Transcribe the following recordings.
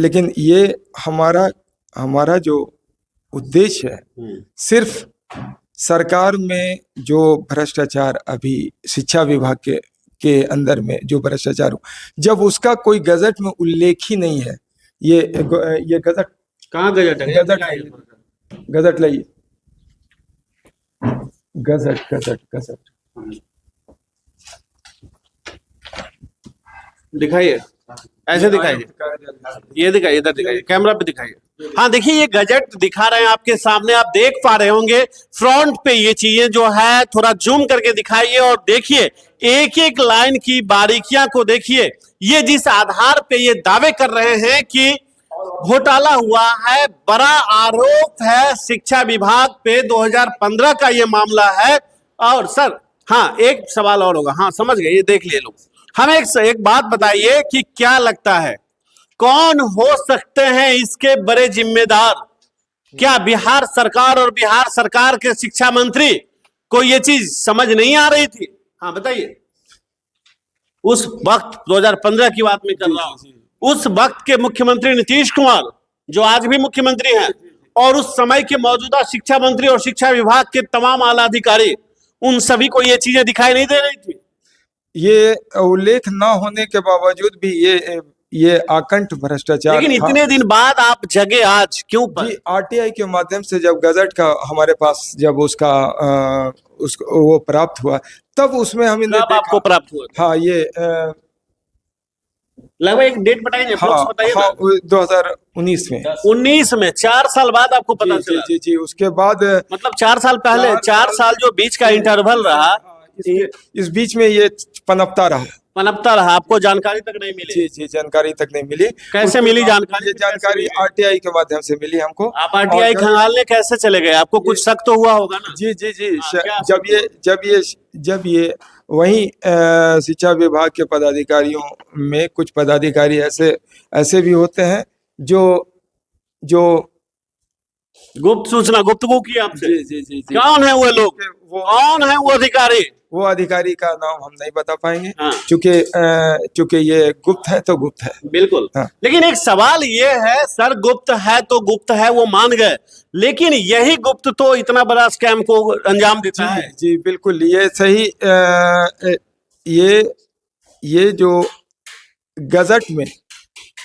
लेकिन ये हमारा हमारा जो उद्देश्य है, सिर्फ सरकार में जो भ्रष्टाचार अभी शिक्षा विभाग के अंदर में जो भ्रष्टाचार हो, जब उसका कोई गजट में उल्लेख ही नहीं है। ये गजट कहाँ गजट है? गजट लाइए, गजट गजट गजट दिखाइए, ऐसे दिखाइए, ये दिखाइए, इधर दिखाइए, कैमरा पे दिखाइए। हाँ देखिए, ये गजट दिखा रहे हैं आपके सामने, आप देख पा रहे होंगे फ्रंट पे ये चीजें जो है, थोड़ा जूम करके दिखाइए और देखिए एक एक लाइन की बारीकियां को देखिए। ये जिस आधार पे ये दावे कर रहे हैं कि घोटाला हुआ है, बड़ा आरोप है शिक्षा विभाग पे, 2015 का ये मामला है। और सर हाँ, एक सवाल और होगा, हाँ समझ गए, ये देख लिए लोग। हमें एक बात बताइए कि क्या लगता है कौन हो सकते हैं इसके बड़े जिम्मेदार? क्या बिहार सरकार और बिहार सरकार के शिक्षा मंत्री को ये चीज समझ नहीं आ रही थी? हाँ बताइए। उस वक्त 2015 की बात मैं कर रहा हूं, उस वक्त के मुख्यमंत्री नीतीश कुमार जो आज भी मुख्यमंत्री हैं, और उस समय के मौजूदा शिक्षा मंत्री और शिक्षा विभाग के तमाम आला अधिकारी, उन सभी को ये चीजें दिखाई नहीं दे रही थी। ये उल्लेख न होने के बावजूद भी ये आकंठ भ्रष्टाचार। लेकिन इतने दिन बाद आप जगे आज क्यों पर? जी, आरटीआई के माध्यम से जब गजट का हमारे पास जब उसका वो प्राप्त हुआ, तब उसमें हमने देखा। आपको प्राप्त हुआ? हाँ, ये लगभग एक डेट बताइए, हाँ, बताइए। हाँ, 2019 में। 19 में 4 साल बाद आपको पता चला? जी, जी, जी, उसके बाद मतलब 4 साल पहले, 4 साल जो बीच का इंटरवल रहा, इस बीच में ये पनपता रहा, आपको जानकारी तक नहीं मिली? जी, जी, जानकारी तक नहीं मिली। कैसे मिली जानकारी? ये जानकारी आरटीआई के माध्यम से मिली हमको। आप आरटीआई खंगालने कैसे चले गए? आपको कुछ शक तो हुआ होगा ना? जी, जी, जी, जब ये वही शिक्षा विभाग के पदाधिकारियों में कुछ पदाधिकारी ऐसे भी होते हैं जो गुप्त सूचना, गुप्तगू की आपसे? जी, जी, जी, जी। कौन है वो लोग? कौन है वो अधिकारी? वो अधिकारी का नाम हम नहीं बता पाएंगे। हाँ। चूंकि ये गुप्त है तो गुप्त है। बिल्कुल। हाँ। लेकिन एक सवाल ये है सर, गुप्त है तो गुप्त है, वो मान गए, लेकिन यही गुप्त तो इतना बड़ा स्कैम को अंजाम देता है। जी, बिल्कुल, ये सही। ये जो गजट में,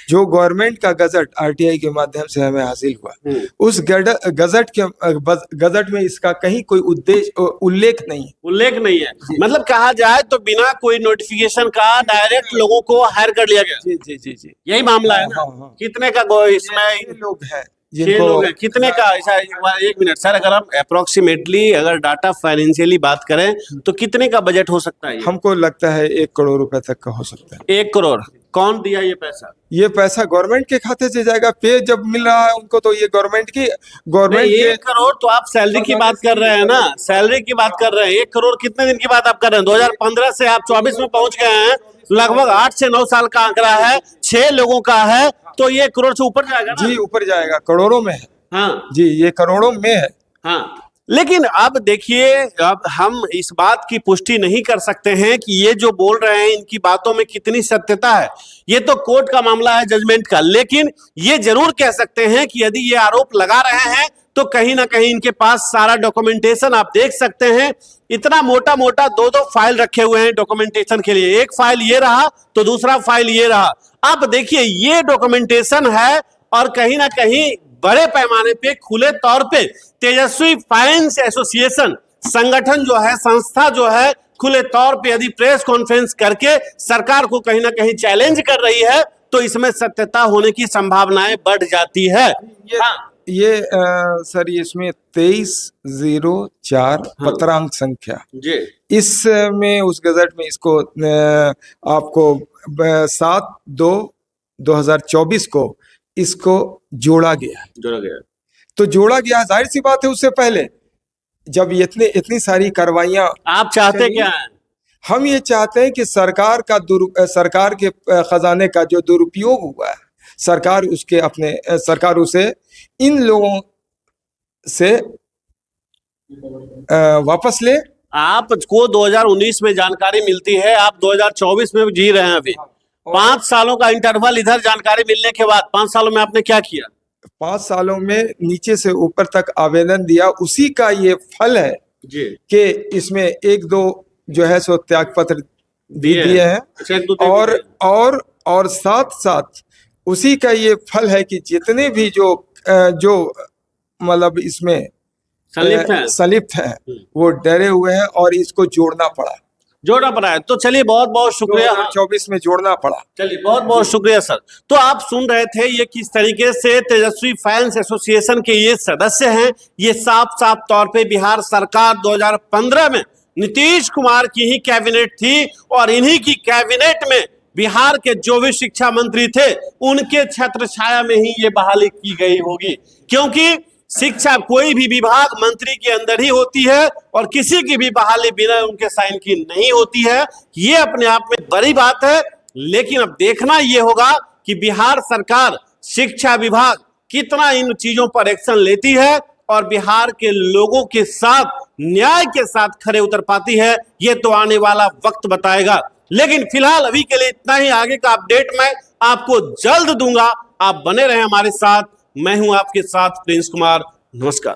जो गवर्नमेंट का गजट आरटीआई के माध्यम से हमें हासिल हुआ, उस गजट में इसका कहीं कोई उल्लेख नहीं है। मतलब कहा जाए तो बिना कोई नोटिफिकेशन का डायरेक्ट लोगों को हायर कर लिया गया। जी, जी, जी, जी, यही मामला है ना? हाँ। कितने का इसमें लोग हैं 6 लोग हैं? कितने का ऐसा? एक मिनट सर, अगर हम अप्रोक्सीमेटली अगर डाटा फाइनेंशियली बात करें तो कितने का बजट हो सकता है? हमको लगता है 1 करोड़ रुपए तक का हो सकता है। 1 करोड़? कौन दिया ये पैसा? ये पैसा गवर्नमेंट के खाते से जाएगा। पे जब मिल रहा है उनको, तो ये गवर्नमेंट 1 करोड़ तो आप सैलरी की बात कर रहे हैं ना? सैलरी की बात कर रहे हैं। 1 करोड़ कितने दिन की बात आप कर रहे हैं? 2015 से आप 24 में पहुंच गए हैं, लगभग 8 से 9 साल का आंकड़ा है, 6 लोगों का है, तो ये 1 करोड़ से ऊपर जाएगा ना? जी, ऊपर जाएगा, करोड़ों में है। हाँ जी, ये करोड़ों में है। हाँ। लेकिन अब देखिए, अब हम इस बात की पुष्टि नहीं कर सकते हैं कि ये जो बोल रहे हैं इनकी बातों में कितनी सत्यता है। ये तो कोर्ट का मामला है, जजमेंट का। लेकिन ये जरूर कह सकते हैं कि यदि ये आरोप लगा रहे हैं तो कहीं ना कहीं इनके पास सारा डॉक्यूमेंटेशन आप देख सकते हैं। इतना मोटा मोटा 2-2 फाइल रखे हुए हैं डॉक्यूमेंटेशन के लिए। एक फाइल ये रहा तो दूसरा फाइल ये रहा। अब देखिए, ये डॉक्यूमेंटेशन है और कहीं ना कहीं बड़े पैमाने पे, खुले तौर पे तेजस्वी फाइनेंस एसोसिएशन संगठन जो है, संस्था जो है, खुले तौर पे यदि प्रेस कॉन्फ्रेंस करके सरकार को कहीं ना कहीं चैलेंज कर रही है तो इसमें सत्यता होने की संभावनाएं बढ़ जाती है। ये सर, इसमें 2304 पत्रांक संख्या जी, इसमें उस गजट में इसको आपको 7/2/2024 को इसको जोड़ा गया। तो जोड़ा गया, जाहिर सी बात है, उससे पहले जब इतनी सारी कार्रवाइयां आप चाहते क्या है? हम ये चाहते हैं कि सरकार के खजाने का जो दुरुपयोग हुआ है, सरकार उसे इन लोगों से वापस ले। आपको 2019 में जानकारी मिलती है, आप 2024 में जी रहे हैं अभी, 5 सालों का इंटरवल, इधर जानकारी मिलने के बाद 5 सालों में आपने क्या किया? 5 सालों में नीचे से ऊपर तक आवेदन दिया, उसी का ये फल है जी, कि इसमें 1-2 जो है सो त्याग पत्र दिए दिए हैं। अच्छा, 1-2 दिए। और साथ साथ उसी का ये फल है कि जितने भी जो मतलब इसमें संलिप्त हैं वो डरे हुए हैं और इसको जोड़ना पड़ा, जोड़ना पड़ा है। तो चलिए बहुत बहुत शुक्रिया। 2024 में जोड़ना पड़ा। चलिए बहुत बहुत शुक्रिया सर। तो आप सुन रहे थे ये किस तरीके से तेजस्वी फैंस एसोसिएशन के ये सदस्य हैं। ये साफ साफ तौर पे बिहार सरकार 2015 में नीतीश कुमार की ही कैबिनेट थी और इन्हीं की कैबिनेट में बिहार के जो भी शिक्षा मंत्री थे उनके छत्र छाया में ही ये बहाली की गई होगी, क्योंकि शिक्षा कोई भी विभाग मंत्री के अंदर ही होती है और किसी की भी बहाली बिना उनके साइन की नहीं होती है। ये अपने आप में बड़ी बात है, लेकिन अब देखना ये होगा कि बिहार सरकार शिक्षा विभाग कितना इन चीजों पर एक्शन लेती है और बिहार के लोगों के साथ न्याय के साथ खड़े उतर पाती है। ये तो आने वाला वक्त बताएगा, लेकिन फिलहाल अभी के लिए इतना ही। आगे का अपडेट मैं आपको जल्द दूंगा। आप बने रहे हमारे साथ। मैं हूं आपके साथ प्रिंस कुमार। नमस्कार।